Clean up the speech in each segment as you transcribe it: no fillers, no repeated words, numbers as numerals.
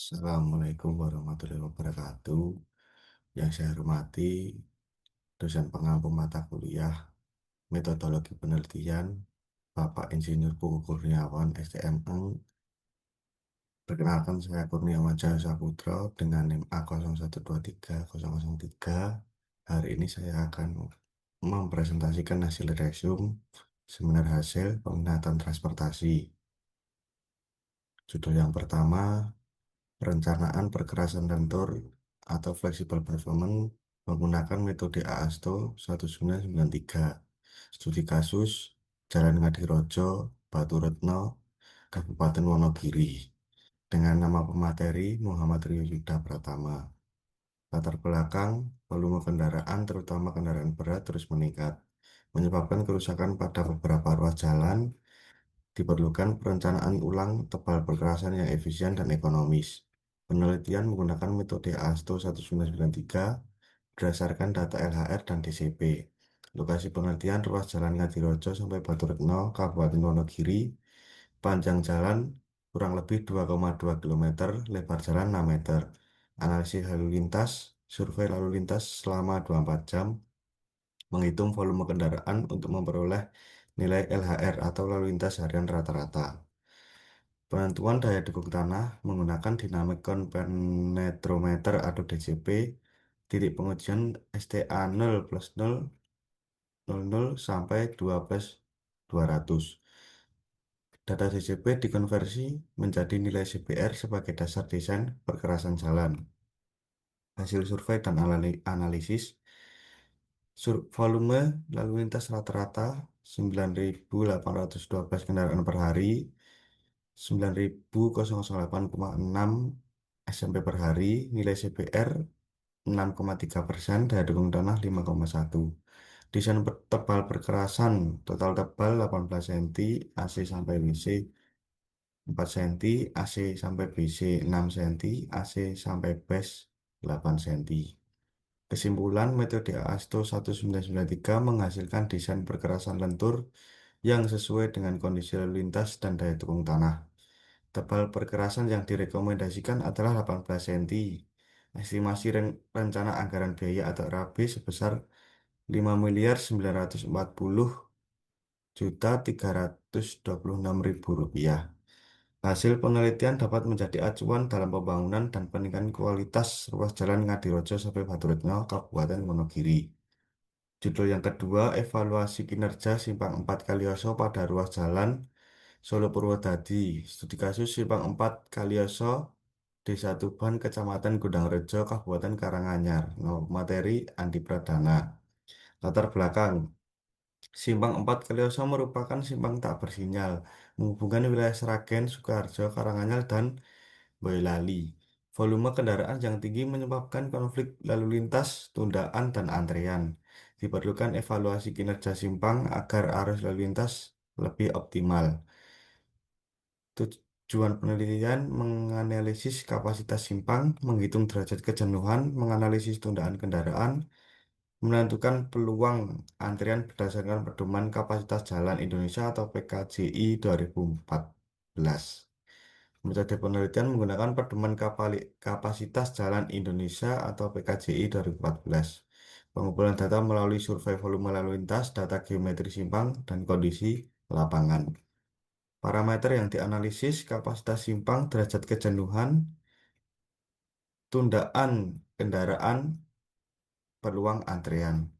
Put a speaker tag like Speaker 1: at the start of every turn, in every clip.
Speaker 1: Assalamualaikum warahmatullahi wabarakatuh. Yang saya hormati dosen pengampu mata kuliah Metodologi Penelitian Bapak Insinyur Pugu Kurniawan STMN. Perkenalkan saya Kurniawan Cahyo Saputra dengan NIM A01230003. Hari ini saya akan mempresentasikan hasil resume seminar hasil peminatan transportasi. Judul yang pertama, perencanaan perkerasan lentur atau flexible performance menggunakan metode AASTO 1993. Studi kasus Jalan Ngadirojo, Baturetno, Kabupaten Wonogiri. Dengan nama pemateri Muhammad Rio Yuda Pratama. Latar belakang, volume kendaraan, terutama kendaraan berat, terus meningkat, menyebabkan kerusakan pada beberapa ruas jalan. Diperlukan perencanaan ulang tebal perkerasan yang efisien dan ekonomis. Penelitian menggunakan metode ASTO 1993 berdasarkan data LHR dan DCP. Lokasi penelitian ruas jalan Ngadirojo sampai Baturetno, Kabupaten Wonogiri. Panjang jalan kurang lebih 2,2 km, lebar jalan 6 meter. Analisis lalu lintas, survei lalu lintas selama 24 jam, menghitung volume kendaraan untuk memperoleh nilai LHR atau lalu lintas harian rata-rata. Penentuan daya dukung tanah menggunakan Dynamic Compenetrometer atau DCP, titik pengujian STA 0 plus 0, 00 sampai 2 plus 200. Data DCP dikonversi menjadi nilai CBR sebagai dasar desain perkerasan jalan. Hasil survei dan analisis, volume lalu lintas rata-rata 9.812 kendaraan per hari, 9.008,6 SMP per hari, nilai CBR 6,3%, daya dukung tanah 5,1. Desain tebal perkerasan, total tebal 18 cm, AC sampai WC 4 cm, AC sampai BC 6 cm, AC sampai base 8 cm. Kesimpulan, metode ASTO 1993 menghasilkan desain perkerasan lentur yang sesuai dengan kondisi lalu lintas dan daya dukung tanah. Tebal perkerasan yang direkomendasikan adalah 18 cm. Estimasi rencana anggaran biaya atau RAB sebesar 5.940.326.000 rupiah. Hasil penelitian dapat menjadi acuan dalam pembangunan dan peningkatan kualitas ruas jalan Ngadirojo sampai Baturetno, Kabupaten Wonogiri. Judul yang kedua, evaluasi kinerja Simpang 4 Kalioso pada ruas jalan Solo Purwodadi. Studi kasus Simpang 4 Kalioso, Desa Tuban, Kecamatan Gudangrejo, Kabupaten Karanganyar. Materi Andi Pradana. Latar belakang, Simpang 4 Kalioso merupakan simpang tak bersinyal menghubungkan wilayah Sragen, Sukoharjo, Karanganyar, dan Boyolali. Volume kendaraan yang tinggi menyebabkan konflik lalu lintas, tundaan, dan antrean. Diperlukan evaluasi kinerja simpang agar arus lalu lintas lebih optimal. Tujuan penelitian menganalisis kapasitas simpang, menghitung derajat kejenuhan, menganalisis tundaan kendaraan, menentukan peluang antrian berdasarkan pedoman kapasitas jalan Indonesia atau PKJI 2014. Metode penelitian menggunakan pedoman kapasitas jalan Indonesia atau PKJI 2014. Pengumpulan data melalui survei volume lalu lintas, data geometri simpang, dan kondisi lapangan. Parameter yang dianalisis, kapasitas simpang, derajat kejenuhan, tundaan kendaraan, peluang antrean.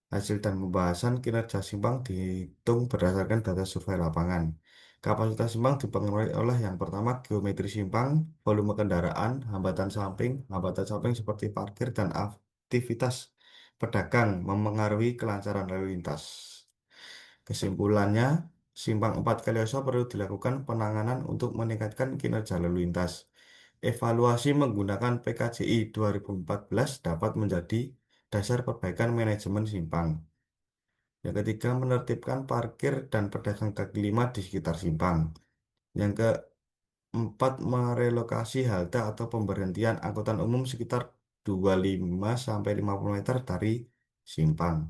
Speaker 1: Hasil dan pembahasan kinerja simpang dihitung berdasarkan data survei lapangan. Kapasitas simpang dipengaruhi oleh yang pertama geometri simpang, volume kendaraan, hambatan samping seperti parkir dan aktivitas pedagang memengaruhi kelancaran lalu lintas. Kesimpulannya, simpang 4 Kalioso perlu dilakukan penanganan untuk meningkatkan kinerja lalu lintas. Evaluasi menggunakan PKJI 2014 dapat menjadi dasar perbaikan manajemen simpang. Yang ketiga, menertibkan parkir dan pedagang kaki lima di sekitar simpang. Yang keempat, merelokasi halte atau pemberhentian angkutan umum sekitar 25-50 meter dari simpang.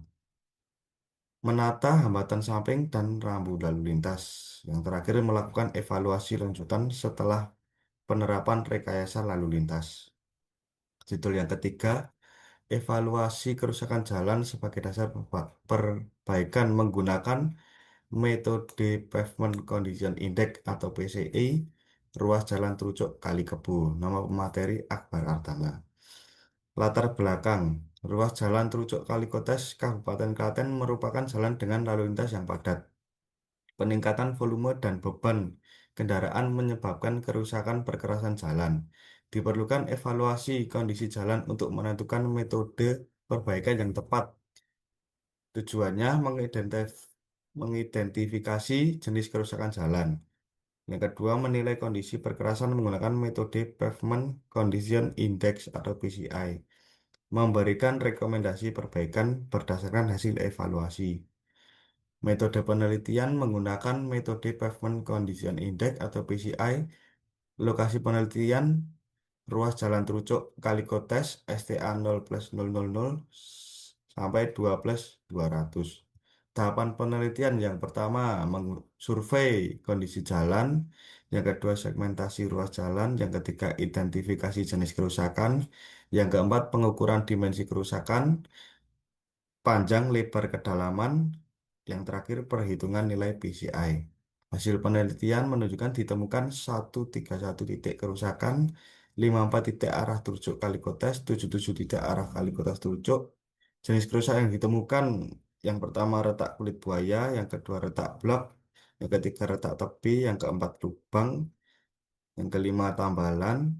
Speaker 1: Menata hambatan samping dan rambu lalu lintas. Yang terakhir, melakukan evaluasi lanjutan setelah penerapan rekayasa lalu lintas. Judul yang ketiga, evaluasi kerusakan jalan sebagai dasar perbaikan menggunakan metode Pavement Condition Index atau PCI, ruas jalan Trucuk Kali Kebo. Nama pemateri Akbar Ardana. Latar belakang, ruas jalan Trucuk Kalikotes, Kabupaten Klaten merupakan jalan dengan lalu lintas yang padat. Peningkatan volume dan beban kendaraan menyebabkan kerusakan perkerasan jalan. Diperlukan evaluasi kondisi jalan untuk menentukan metode perbaikan yang tepat. Tujuannya mengidentifikasi jenis kerusakan jalan. Yang kedua, menilai kondisi perkerasan menggunakan metode Pavement Condition Index atau PCI. Memberikan rekomendasi perbaikan berdasarkan hasil evaluasi. Metode penelitian menggunakan metode Pavement Condition Index atau PCI. Lokasi penelitian ruas jalan Trucuk Kalikotes STA 0+000 sampai 2+200. Tahapan penelitian yang pertama survei kondisi jalan, yang kedua segmentasi ruas jalan, yang ketiga identifikasi jenis kerusakan, yang keempat pengukuran dimensi kerusakan, panjang, lebar, kedalaman, yang terakhir perhitungan nilai PCI. Hasil penelitian menunjukkan ditemukan 131 titik kerusakan, 54 titik arah Trucuk Kalikotes, 77 titik arah Kalikotes Trucuk. Jenis kerusakan yang ditemukan yang pertama retak kulit buaya, yang kedua retak blok, yang ketiga retak tepi, yang keempat lubang, yang kelima tambalan,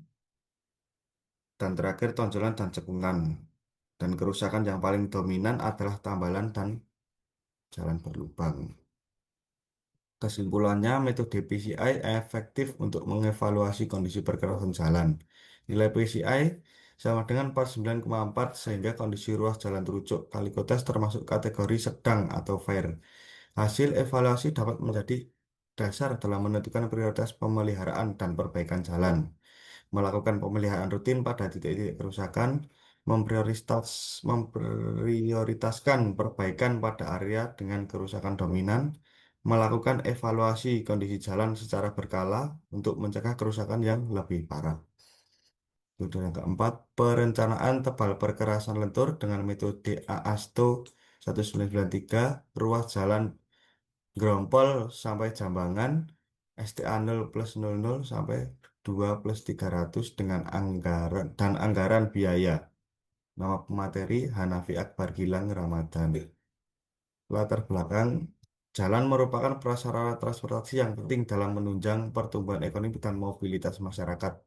Speaker 1: dan terakhir tonjolan dan cekungan. Dan kerusakan yang paling dominan adalah tambalan dan jalan berlubang. Kesimpulannya, metode PCI efektif untuk mengevaluasi kondisi perkerasan jalan. Nilai PCI sama dengan 49,4 sehingga kondisi ruas jalan Trucuk Kalikotes termasuk kategori sedang atau fair. Hasil evaluasi dapat menjadi dasar dalam menentukan prioritas pemeliharaan dan perbaikan jalan. Melakukan pemeliharaan rutin pada titik-titik kerusakan, memprioritaskan perbaikan pada area dengan kerusakan dominan, melakukan evaluasi kondisi jalan secara berkala untuk mencegah kerusakan yang lebih parah. Metode yang keempat, perencanaan tebal perkerasan lentur dengan metode AASTO 1993, ruas jalan Grompol sampai Jambangan, STA 0+00 sampai 2+300 dengan anggaran biaya. Nama pemateri Hanafi Akbar Gilang Ramadhan. Latar belakang, jalan merupakan prasarana transportasi yang penting dalam menunjang pertumbuhan ekonomi dan mobilitas masyarakat.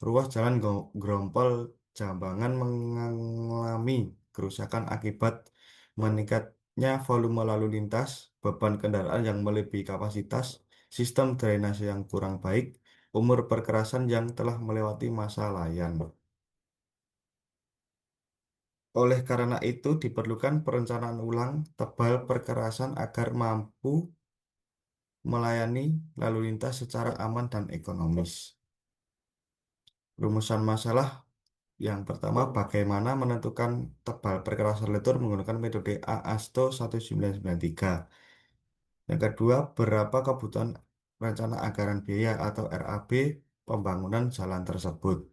Speaker 1: Ruas jalan Grompol Jambangan mengalami kerusakan akibat meningkatnya volume lalu lintas, beban kendaraan yang melebihi kapasitas, sistem drainase yang kurang baik, umur perkerasan yang telah melewati masa layan. Oleh karena itu, diperlukan perencanaan ulang tebal perkerasan agar mampu melayani lalu lintas secara aman dan ekonomis. Rumusan masalah yang pertama, bagaimana menentukan tebal perkerasan lentur menggunakan metode AASTO 1993. Yang kedua, berapa kebutuhan rencana anggaran biaya atau RAB pembangunan jalan tersebut.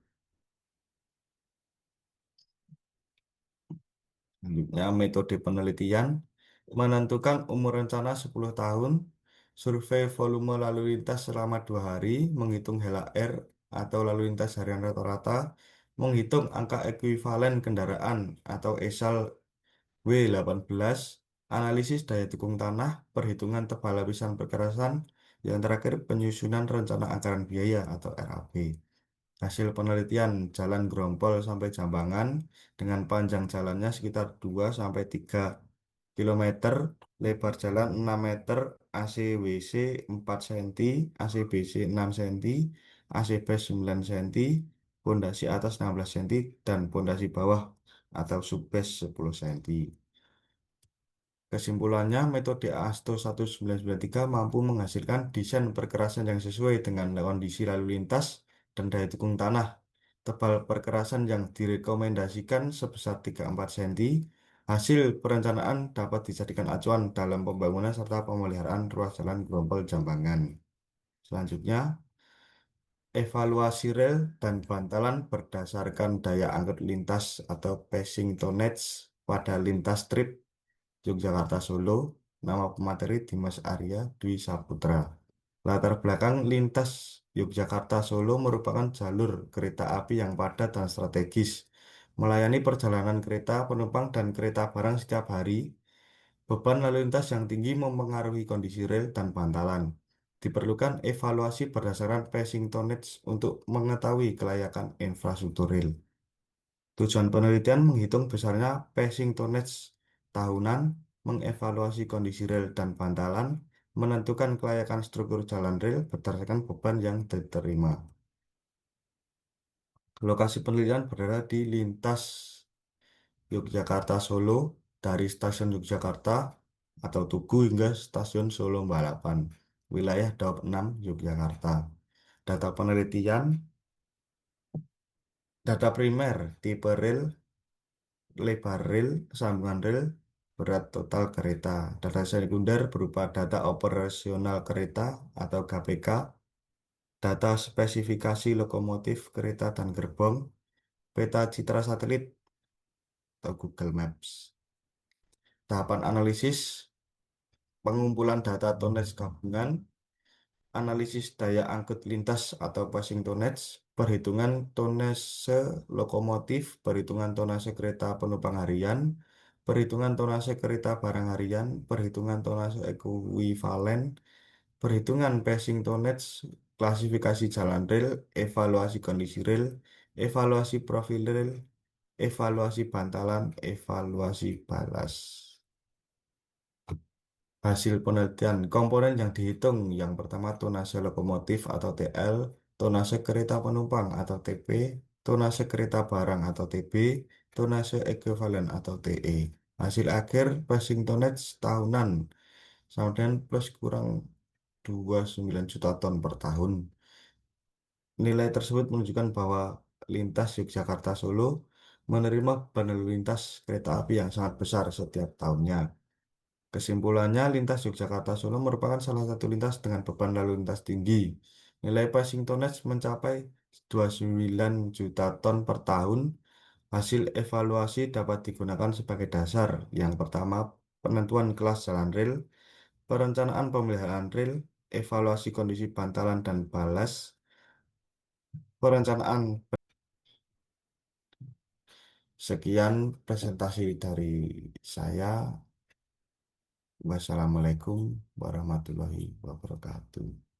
Speaker 1: Selanjutnya, metode penelitian menentukan umur rencana 10 tahun, survei volume lalu lintas selama 2 hari, menghitung HLR atau lalu lintas harian rata-rata, menghitung angka ekuivalen kendaraan atau ESAL W18, analisis daya dukung tanah, perhitungan tebal lapisan perkerasan, yang terakhir penyusunan rencana anggaran biaya atau RAB. Hasil penelitian jalan Grompol sampai Jambangan dengan panjang jalannya sekitar 2 sampai 3 kilometer, lebar jalan 6 meter, ACWC 4 cm, ACBC 6 cm, ACB 9 cm, pondasi atas 16 cm, dan pondasi bawah atau subbase 10 cm. Kesimpulannya, metode ASTO 1993 mampu menghasilkan desain perkerasan yang sesuai dengan kondisi lalu lintas dan daya dukung tanah. Tebal perkerasan yang direkomendasikan sebesar 34 cm. Hasil perencanaan dapat dijadikan acuan dalam pembangunan serta pemeliharaan ruas jalan Grompol Jambangan. Selanjutnya, Evaluasi rel dan bantalan berdasarkan daya angkut lintas atau passing tonnage pada lintas trip Yogyakarta Solo. Nama pemateri Dimas Arya Dwi Saputra. Latar belakang lintas Yogyakarta Solo merupakan jalur kereta api yang padat dan strategis, melayani perjalanan kereta penumpang dan kereta barang setiap hari. Beban lalu lintas yang tinggi mempengaruhi kondisi rel dan bantalan. Diperlukan evaluasi berdasarkan passing tonnage untuk mengetahui kelayakan infrastruktur rel. Tujuan penelitian menghitung besarnya passing tonnage tahunan, mengevaluasi kondisi rel dan bantalan, menentukan kelayakan struktur jalan rel berdasarkan beban yang diterima. Lokasi penelitian berada di lintas Yogyakarta Solo dari stasiun Yogyakarta atau Tugu hingga stasiun Solo Balapan, wilayah Daop 6 Yogyakarta. Data penelitian, data primer, tipe rel, lebar rel, sambungan rel, berat total kereta. Data sekunder berupa data operasional kereta atau GPK, data spesifikasi lokomotif kereta dan gerbong, peta citra satelit atau Google Maps. Tahapan analisis, pengumpulan data tonnage gabungan, analisis daya angkut lintas atau passing tonnage, perhitungan tonnase lokomotif, perhitungan tonnase kereta penumpang harian, perhitungan tonnase kereta barang harian, perhitungan tonnase ekuivalen, perhitungan passing tonnage, klasifikasi jalan rel, evaluasi kondisi rel, evaluasi profil rel, evaluasi bantalan, evaluasi balas. Hasil penelitian komponen yang dihitung yang pertama tonase lokomotif atau TL, tonase kereta penumpang atau TP, tonase kereta barang atau TB, tonase ekuivalen atau TE. Hasil akhir passing tonnage tahunan sama dengan plus kurang 29 juta ton per tahun. Nilai tersebut menunjukkan bahwa lintas Yogyakarta Solo menerima beban lalu lintas kereta api yang sangat besar setiap tahunnya. Kesimpulannya, lintas Yogyakarta Solo merupakan salah satu lintas dengan beban lalu lintas tinggi. Nilai passing tonnage mencapai 29 juta ton per tahun. Hasil evaluasi dapat digunakan sebagai dasar. Yang pertama, penentuan kelas jalan rel, perencanaan pemeliharaan rel, evaluasi kondisi bantalan dan balas, perencanaan. Sekian presentasi dari saya. Wassalamualaikum warahmatullahi wabarakatuh.